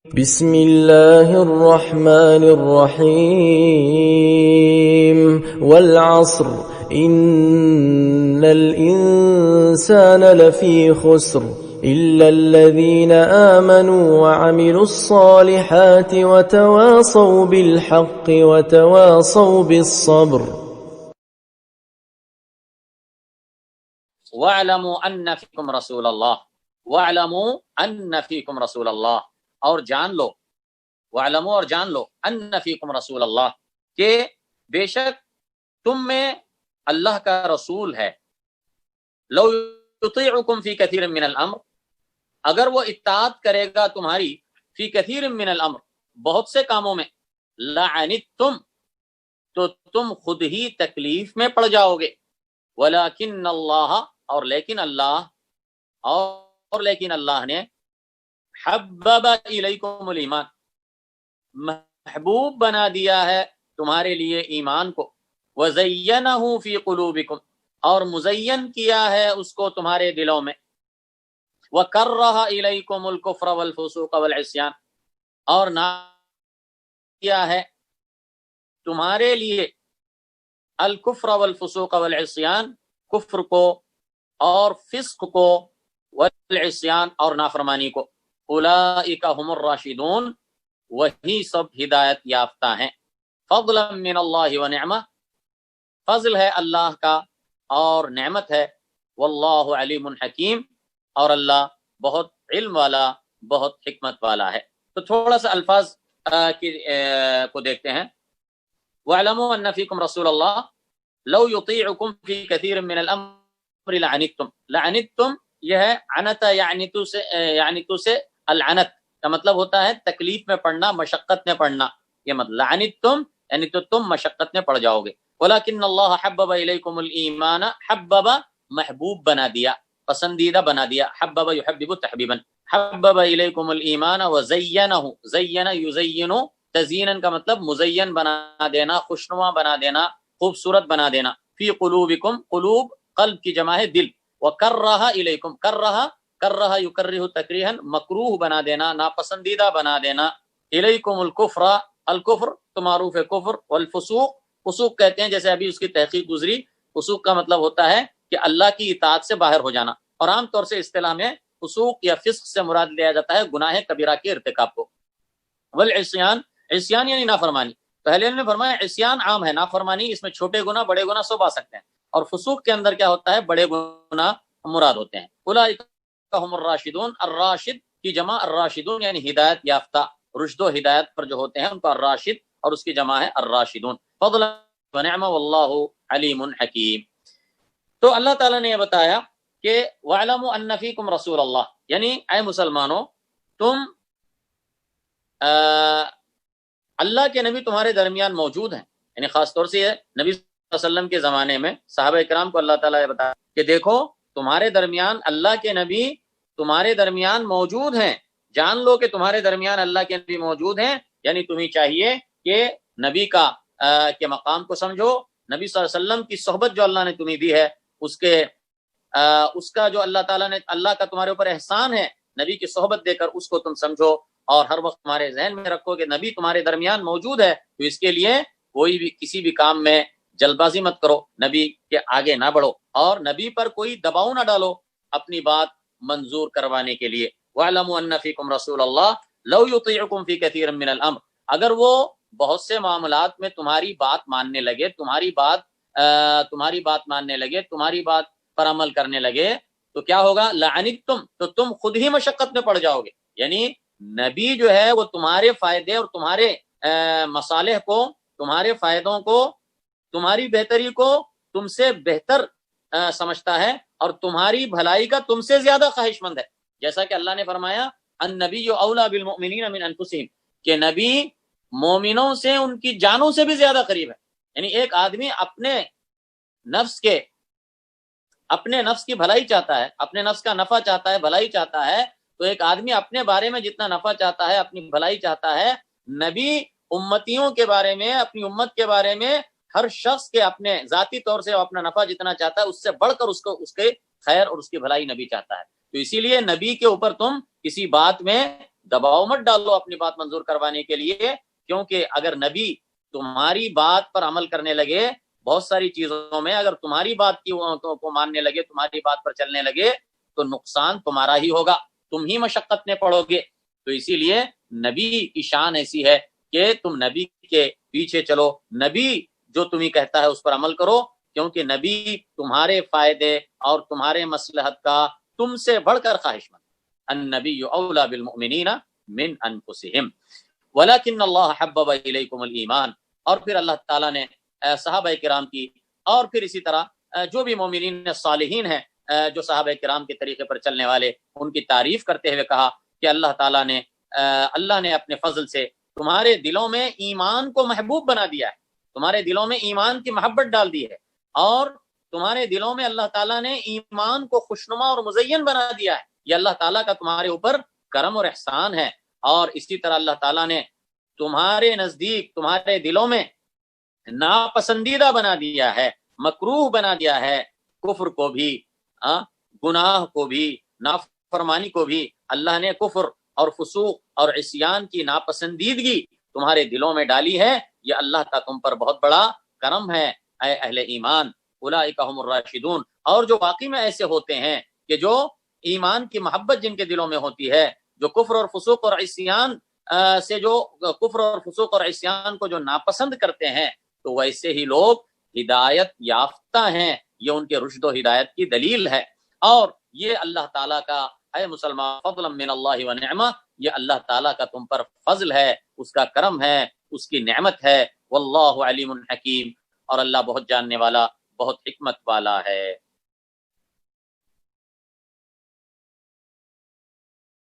بسم اللہ الرحمن الرحیم والعصر ان الانسان لفی خسر الا الذین آمنوا وعملوا الصالحات وتواصوا بالحق وتواصوا بالصبر وَاعْلَمُوا أَنَّ فِيكُمْ رَسُولَ اللَّهِ وَاعْلَمُوا أَنَّ فِيكُمْ رَسُولَ اللَّهِ اور جان لو، وَاعْلَمُوا اور جان لو أَنَّ فِيكُمْ رَسُولَ اللَّهِ کہ بے شک تم میں اللہ کا رسول ہے. لو يطيعكم في كثير من الامر، اگر وہ اطاعت کرے گا تمہاری فی کثیر من الامر بہت سے کاموں میں، لعنتم تو تم خود ہی تکلیف میں پڑ جاؤ گے. ولیکن اللہ اور لیکن اللہ نے حبب الیکم الایمان محبوب بنا دیا ہے تمہارے لیے ایمان کو، وزینہ فی قلوبکم اور مزین کیا ہے اس کو تمہارے دلوں میں، وکرہ الیکم الکفر والفسوق والعصیان اور نہ کیا ہے تمہارے لیے الکفر والفسوق والعصیان کفر کو اور فسق کو، والعصیان اور نافرمانی کو. اولئک هم الراشدون وہی سب ہدایت یافتہ ہیں. فضلا من اللہ ونعمہ فضل ہے اللہ کا اور نعمت ہے. واللہ علیم حکیم اور اللہ بہت علم والا بہت حکمت والا ہے. تو تھوڑا سا الفاظ کو دیکھتے ہیں. وَاعْلَمُوا أَنَّ فِيكُمْ رَسُولَ اللَّهِ لَوْ يُطِيعُكُمْ فِي كَثِيرٍ مِّنَ الْأَمْرِ لَعَنِتُّمْ. لَعَنِتُّمْ یہ ہے عنت یعنتو سے العنت کا مطلب ہوتا ہے تکلیف میں پڑنا، مشقت میں پڑنا. یہ مطلب لعنتم یعنی تو تم مشقت میں پڑ جاؤ گے. وَلَكِنَّ اللَّهَ حَبَّبَ إِلَيْكُمُ الْإِيمَانَ حَبَّبَ محبوب بنا دیا، پسندیدہ بنا دیا. حبب يحبب تحبیبا. حبب الیکم الایمان وزینہ، زین یزین، تزینا کا مطلب مزین بنا دینا، خوشنما بنا دینا، خوبصورت بنا دینا. فی قلوبکم، قلوب قلب کی جمع ہے دل. وکرہ الیکم، کرہ یکرہ تکریہا مکروہ بنا دینا، ناپسندیدہ بنا دینا. الیکم الکفر، الکفر تو معروف ہے کفر. والفسوق، فسوق کہتے ہیں جیسے ابھی اس کی تحقیق گزری. فسوق کا مطلب ہوتا ہے کہ اللہ کی اطاعت سے باہر ہو جانا، اور عام طور سے اصطلاح میں فسوق یا فسق سے مراد لیا جاتا ہے گناہ کبیرہ کے ارتکاب کو. والعصیان، عصیان یعنی نافرمانی. پہلے انہوں نے فرمایا عصیان عام ہے، نافرمانی اس میں چھوٹے گناہ بڑے گناہ سب آ سکتے ہیں، اور فسوق کے اندر کیا ہوتا ہے بڑے گناہ مراد ہوتے ہیں. اولئک هم الراشدون، الراشد کی جمع الراشدون یعنی ہدایت یافتہ، رشد و ہدایت پر جو ہوتے ہیں ان کو الراشد، اور اس کی جمع ہے الراشدون. فضلا ونعمہ واللہ علیم حکیم. تو اللہ تعالیٰ نے یہ بتایا کہ وَاعْلَمُوا أَنَّ فِيكُمْ رَسُولَ اللَّهِ یعنی اے مسلمانوں تم اللہ کے نبی تمہارے درمیان موجود ہیں. یعنی خاص طور سے یہ نبی صلی اللہ علیہ وسلم کے زمانے میں صحابہ اکرام کو اللہ تعالیٰ نے بتایا کہ دیکھو تمہارے درمیان اللہ کے نبی تمہارے درمیان موجود ہیں، جان لو کہ تمہارے درمیان اللہ کے نبی موجود ہیں. یعنی تمہیں چاہیے کہ نبی کا کے مقام کو سمجھو، نبی صلی اللہ علیہ وسلم کی صحبت جو اللہ نے تمہیں دی ہے اس کا جو اللہ تعالیٰ نے، اللہ کا تمہارے اوپر احسان ہے نبی کی صحبت دے کر، اس کو تم سمجھو، اور ہر وقت تمہارے ذہن میں رکھو کہ نبی تمہارے درمیان موجود ہے. تو اس کے لیے کوئی بھی کسی بھی کام میں جلد بازی مت کرو، نبی کے آگے نہ بڑھو، اور نبی پر کوئی دباؤ نہ ڈالو اپنی بات منظور کروانے کے لیے. وَاعْلَمُوا أَنَّ فِيكُمْ رَسُولَ اللَّهِ لَوْ يُطِيعُكُمْ فِي كَثِيرٍ مِّنَ الْأَمْرِ اگر وہ بہت سے معاملات میں تمہاری بات ماننے لگے، تمہاری بات ماننے لگے، تمہاری بات پر عمل کرنے لگے، تو کیا ہوگا؟ لعنتم تو تم خود ہی مشقت میں پڑ جاؤ گے. یعنی نبی جو ہے وہ تمہارے فائدے اور تمہارے مصالح کو، تمہارے فائدوں کو، تمہاری بہتری کو تم سے بہتر سمجھتا ہے، اور تمہاری بھلائی کا تم سے زیادہ خواہش مند ہے. جیسا کہ اللہ نے فرمایا النبی اولیٰ بالمؤمنین من انفسہم کہ نبی مومنوں سے ان کی جانوں سے بھی زیادہ قریب ہے. یعنی ایک آدمی اپنے نفس کی بھلائی چاہتا ہے، اپنے نفس کا نفع چاہتا ہے، بھلائی چاہتا ہے، تو ایک آدمی اپنے بارے میں جتنا نفع چاہتا ہے، اپنی بھلائی چاہتا ہے، نبی امتیوں کے بارے میں، اپنی امت کے بارے میں، ہر شخص کے اپنے ذاتی طور سے اپنا نفع جتنا چاہتا ہے، اس سے بڑھ کر اس کے خیر اور اس کی بھلائی نبی چاہتا ہے. تو اسی لیے نبی کے اوپر تم کسی بات میں دباؤ مت ڈالو اپنی بات منظور کروانے کے لیے، کیونکہ اگر نبی تمہاری بات پر عمل کرنے لگے، بہت ساری چیزوں میں اگر تمہاری بات کو ماننے لگے، تمہاری بات پر چلنے لگے، تو نقصان تمہارا ہی ہوگا، تم ہی مشقت میں پڑو گے۔ تو اسی لیے نبی کی شان ایسی ہے کہ تم نبی کے پیچھے چلو، نبی جو تمہیں کہتا ہے اس پر عمل کرو، کیونکہ نبی تمہارے فائدے اور تمہارے مصلحت کا تم سے بڑھ کر خواہش مند۔ النبی اولا بالمؤمنین من انفسہم ولکن اللہ حبب الیکم الایمان۔ اور پھر اللہ تعالیٰ نے صحابہ کرام کی اور پھر اسی طرح جو بھی مومنین صالحین ہیں، جو صحابہ کرام کے طریقے پر چلنے والے، ان کی تعریف کرتے ہوئے کہا کہ اللہ نے اپنے فضل سے تمہارے دلوں میں ایمان کو محبوب بنا دیا ہے، تمہارے دلوں میں ایمان کی محبت ڈال دی ہے، اور تمہارے دلوں میں اللہ تعالیٰ نے ایمان کو خوشنما اور مزین بنا دیا ہے۔ یہ اللہ تعالیٰ کا تمہارے اوپر کرم اور احسان ہے۔ اور اسی طرح اللہ تعالیٰ نے تمہارے نزدیک، تمہارے دلوں میں ناپسندیدہ بنا دیا ہے، مکروہ بنا دیا ہے، کفر کو بھی، گناہ کو بھی، نافرمانی کو بھی۔ اللہ نے کفر اور فسوق اور عصیان کی ناپسندیدگی تمہارے دلوں میں ڈالی ہے۔ یہ اللہ کا تم پر بہت بڑا کرم ہے اے اہل ایمان۔ اولئک هم الراشدون۔ اور جو واقعی میں ایسے ہوتے ہیں کہ جو ایمان کی محبت جن کے دلوں میں ہوتی ہے، جو کفر اور فسوق اور عصیان سے، جو کفر اور فسوق اور عصیان کو جو ناپسند کرتے ہیں، تو ویسے ہی لوگ ہدایت یافتہ ہیں۔ یہ ان کے رشد و ہدایت کی دلیل ہے۔ اور یہ اللہ تعالیٰ کا، اے مسلمان، فضلا من اللہ و نعمہ، یہ اللہ تعالیٰ کا تم پر فضل ہے، اس کا کرم ہے، اس کی نعمت ہے۔ واللہ علیم حکیم، اور اللہ بہت جاننے والا، بہت حکمت والا ہے۔